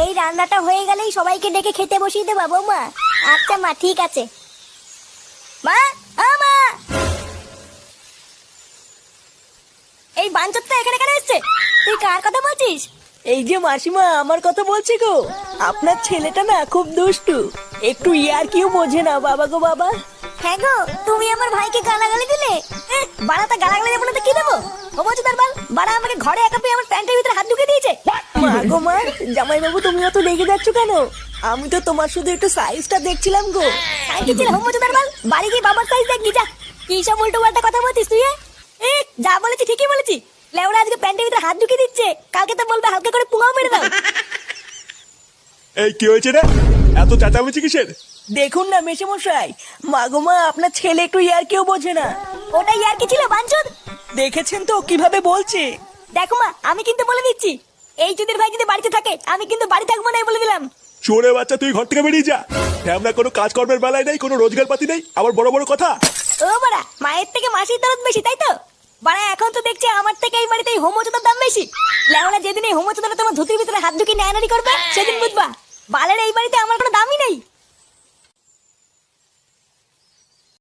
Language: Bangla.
এই রান্নাটা হয়ে গেলেই সবাইকে ডেকে খেতে বসিয়ে দেবা বৌমা। আচ্ছা মা, ঠিক আছে। মা, ও মা, এই বাঞ্চতটা এখানে কেন এসছে? তুই কার কথা বলছিস? এই যে মাসিমা, আমার কথা বলছি গো। আপনার ছেলেটা না খুব দুষ্টু, একটু ইয়ার কিউ বোঝে না বাবা গো বাবা। হ্যাঁ গো, তুমি আমার ভাইকে গালাগালি দিলে। বাড়াটা গালাগালি দেবো না তো কি দেবো? হোমচুদার বাল, বাড়া আমাকে ঘরে একা পেয়ে আমার প্যান্টের ভিতরে হাত ঢুকে দিয়েছে। মা গো মা, জামাই বাবু তুমি অত রেগে যাচ্ছ কেন? আমি তো তোমার শুধু একটু সাইজটা দেখছিলাম গো। সাইকেল ছিল হোমচুদার বাল, বাড়ি গিয়ে বাবার সাইজ দেখবি যা। কি সব উল্টো পাল্টা কথা বলছিস তুই? যা বলেছি ঠিকই বলেছি। লেওড়া আজকে প্যান্টের ভিতরে হাত ঢুকে দিচ্ছে, কালকে তো বলবে হালকা করে পুঙাও মেরে দাও। এই কি হয়েছে রে? এত চেঁচামেচি কিসের? দেখুন না মেশামশাই, মা গো মা, আপনার ছেলে একটু ইয়ার কিউ বোঝে না। ওটাই আর কি ছিল বাঞ্চদ? দেখেছেন তো কিভাবে বলছে। দেখো মা, আমি কিন্তু বলে দিচ্ছি, এই চুদির ভাই যদি বাড়িতে থাকে আমি কিন্তু বাড়ি থাকবো না, বলে দিলাম। চোরে বাচ্চা, তুই ঘর থেকে বেরিয়ে যা। আমরা কোনো কাজকর্মের বেলায় নেই, কোনো রোজগার পাতি নেই, আবার বড় বড় কথা। ও বাড়া, মায়ের থেকে মাসির দরদ বেশি, তাই তো? বাড়া এখন তো দেখছি আমার থেকে এই বাড়িতে এই হোমোচোদার দাম বেশি। লেওড়া যেদিন এই হোমোচোদাটা তোমার ধুতির ভিতরে হাত ঢুকিয়ে নেয়ানারি করবে সেদিন বুঝবা বালের এই বাড়িতে আমার কোনো দামই নেই।